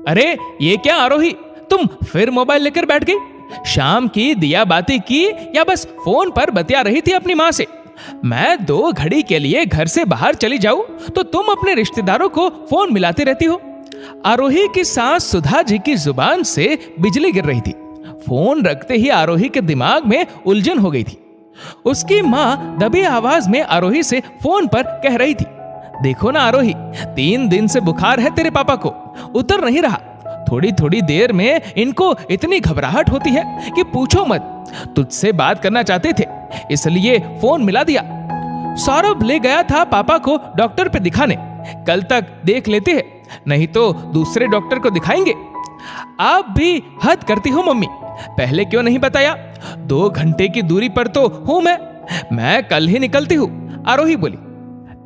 अरे ये क्या आरोही, तुम फिर मोबाइल लेकर बैठ गई? शाम की दिया बाती की या बस फोन पर बतिया रही थी अपनी माँ से? मैं 2 घड़ी के लिए घर से बाहर चली जाऊं तो तुम अपने रिश्तेदारों को फोन मिलाती रहती हो। आरोही की सास सुधा जी की जुबान से बिजली गिर रही थी। फोन रखते ही आरोही के दिमाग में उलझन हो गई थी। उसकी माँ दबी आवाज में आरोही से फोन पर कह रही थी, देखो ना आरोही, 3 दिन से बुखार है तेरे पापा को, उतर नहीं रहा। थोड़ी थोड़ी देर में इनको इतनी घबराहट होती है कि पूछो मत। तुझसे बात करना चाहते थे इसलिए फोन मिला दिया। सौरभ ले गया था पापा को डॉक्टर पे दिखाने, कल तक देख लेते हैं, नहीं तो दूसरे डॉक्टर को दिखाएंगे। आप भी हद करती हो मम्मी, पहले क्यों नहीं बताया? 2 घंटे की दूरी पर तो हूं मैं कल ही निकलती हूँ। आरोही बोली,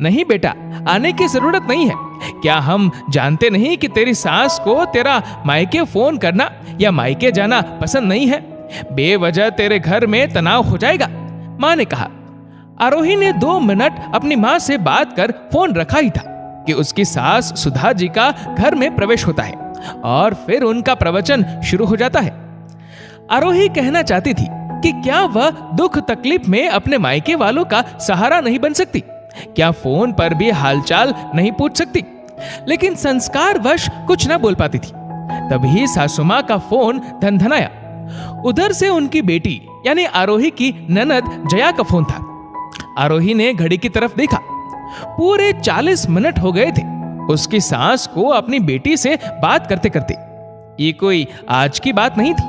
नहीं बेटा, आने की जरूरत नहीं है। क्या हम जानते नहीं कि तेरी सास को तेरा मायके फोन करना या मायके जाना पसंद नहीं है? बेवजह तेरे घर में तनाव हो जाएगा, माँ ने कहा। आरोही ने 2 मिनट अपनी माँ से बात कर फोन रखा ही था कि उसकी सास सुधा जी का घर में प्रवेश होता है और फिर उनका प्रवचन शुरू हो जाता है। आरोही कहना चाहती थी कि क्या वह दुख तकलीफ में अपने मायके वालों का सहारा नहीं बन सकती? क्या फोन पर भी हालचाल नहीं पूछ सकती? लेकिन संस्कारवश कुछ न बोल पाती थी। तभी सासुमां का फोन धनधनाया। उधर से उनकी बेटी यानी आरोही की ननद जया का फोन था। आरोही ने घड़ी की तरफ देखा, पूरे 40 मिनट हो गए थे उसकी सास को अपनी बेटी से बात करते करते। ये कोई आज की बात नहीं थी,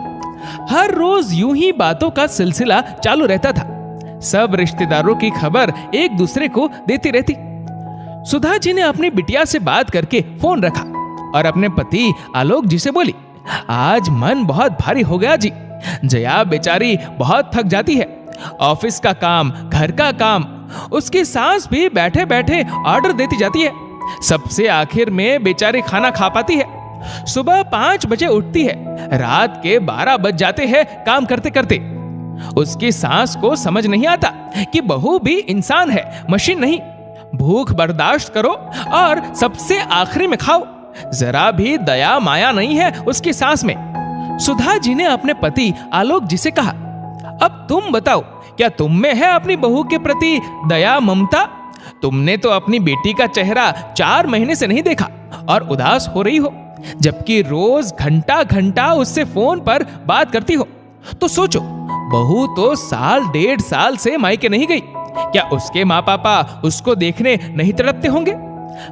हर रोज यूं ही बातों का सिलसिला चालू रहता था। सब रिश्तेदारों की खबर एक दूसरे को देती रहती। सुधा जी ने अपनी बिटिया से बात करके फोन रखा और अपने पति आलोक जी से बोली, आज मन बहुत भारी हो गया जी। जया बेचारी बहुत थक जाती है, ऑफिस का काम, घर का काम, उसकी सास भी बैठे बैठे ऑर्डर देती जाती है। सबसे आखिर में बेचारी खाना खा पाती है। सुबह 5 बजे उठती है, रात के 12 बज जाते हैं काम करते करते। उसकी सास को समझ नहीं आता कि बहू भी इंसान है, मशीन नहीं। भूख बर्दाश्त करो और सबसे आखिरी में खाओ। जरा भी दया माया नहीं है उसकी सास में। सुधा जी ने अपने पति आलोक जी से कहा, अब तुम बताओ, क्या तुम में है अपनी बहू के प्रति दया ममता? तुमने तो अपनी बेटी का चेहरा 4 महीने से नहीं देखा और उदास हो रही हो, जबकि रोज घंटा घंटा उससे फोन पर बात करती हो। तो सोचो, बहू तो 1.5 साल से मायके नहीं गई, क्या उसके माँ पापा उसको देखने नहीं तड़पते होंगे?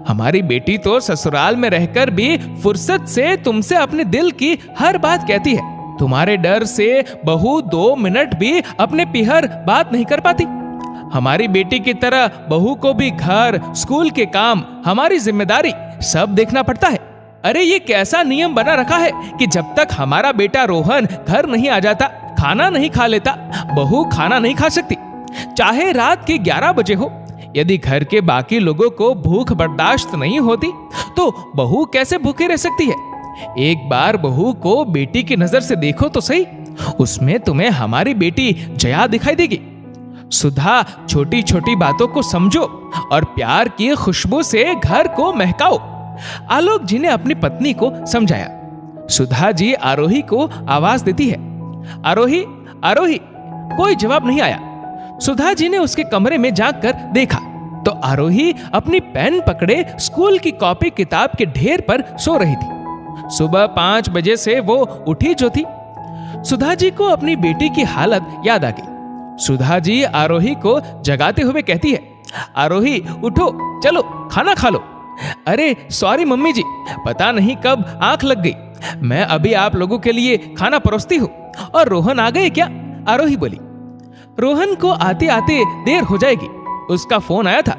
हमारी बेटी तो ससुराल में रहकर भी फुर्सत से तुमसे अपने दिल की हर बात कहती है। तुम्हारे डर से बहू 2 मिनट भी अपने पीहर बात नहीं कर पाती। हमारी बेटी की तरह बहू को भी घर, स्कूल के काम, हमारी जिम्मेदारी सब देखना पड़ता है। अरे ये कैसा नियम बना रखा है कि जब तक हमारा बेटा रोहन घर नहीं आ जाता, खाना नहीं खा लेता, बहू खाना नहीं खा सकती, चाहे रात के 11 बजे हो। यदि घर के बाकी लोगों को भूख बर्दाश्त नहीं होती तो बहू कैसे भूखे रह सकती है? एक बार बहू को बेटी की नजर से देखो तो सही, उसमें तुम्हें हमारी बेटी जया दिखाई देगी। सुधा, छोटी छोटी बातों को समझो और प्यार की खुशबू से घर को महकाओ। आलोक जी ने अपनी पत्नी को समझाया। सुधा जी आरोही को आवाज देती है, आरोही, आरोही। कोई जवाब नहीं आया। सुधा जी ने उसके कमरे में जाकर देखा तो आरोही अपनी पेन पकड़े स्कूल की कॉपी किताब के ढेर पर सो रही थी। सुबह 5 बजे से वो उठी जो थी। सुधा जी को अपनी बेटी की हालत याद आ गई। सुधा जी आरोही को जगाते हुए कहती है, आरोही उठो, चलो खाना खा लो। अरे सॉरी मम्मी जी, पता नहीं कब आंख लग गई। मैं अभी आप लोगों के लिए खाना परोसती हूँ। और रोहन आ गए क्या? आरोही बोली। रोहन को आते आते देर हो जाएगी, उसका फोन आया था।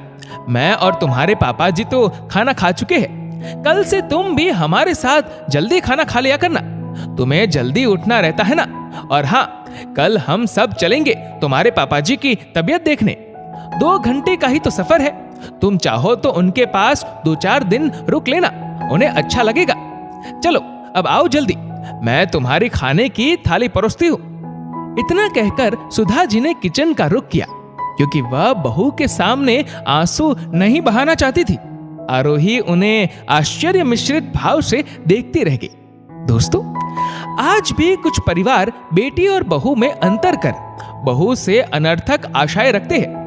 मैं और तुम्हारे पापा जी तो खाना खा चुके हैं। कल से तुम भी हमारे साथ जल्दी खाना खा लिया करना, तुम्हें जल्दी उठना रहता है ना। और हाँ, कल हम सब चलेंगे तुम्हारे पापा जी की तबीयत देखने। 2 घंटे का ही तो सफर है, तुम चाहो तो उनके पास 2-4 दिन रुक लेना, उन्हें अच्छा लगेगा। चलो अब आओ जल्दी, मैं तुम्हारी खाने की थाली परोसती हूँ। इतना कहकर सुधा जी ने किचन का रुख किया, क्योंकि वह बहू के सामने आंसू नहीं बहाना चाहती थी। आरोही उन्हें आश्चर्य मिश्रित भाव से देखती रह गई। दोस्तों, आज भी कुछ परिवार बेटी और बहू में अंतर कर बहू से अनर्थक आशाएं रखते हैं।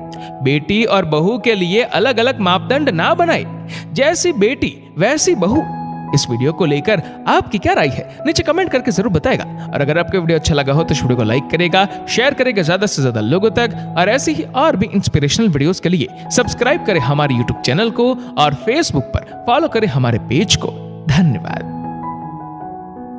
बेटी और बहू के लिए अलग अलग मापदंड ना बनाए, जैसी बेटी वैसी बहू। इस वीडियो को लेकर आपकी क्या राय है, नीचे कमेंट करके जरूर बताएगा। और अगर आपको वीडियो अच्छा लगा हो तो इस वीडियो को लाइक करेगा, शेयर करेगा ज्यादा से ज्यादा लोगों तक। और ऐसी ही और भी इंस्पिरेशनल वीडियोस के लिए सब्सक्राइब करें हमारे यूट्यूब चैनल को और फेसबुक पर फॉलो करें हमारे पेज को। धन्यवाद।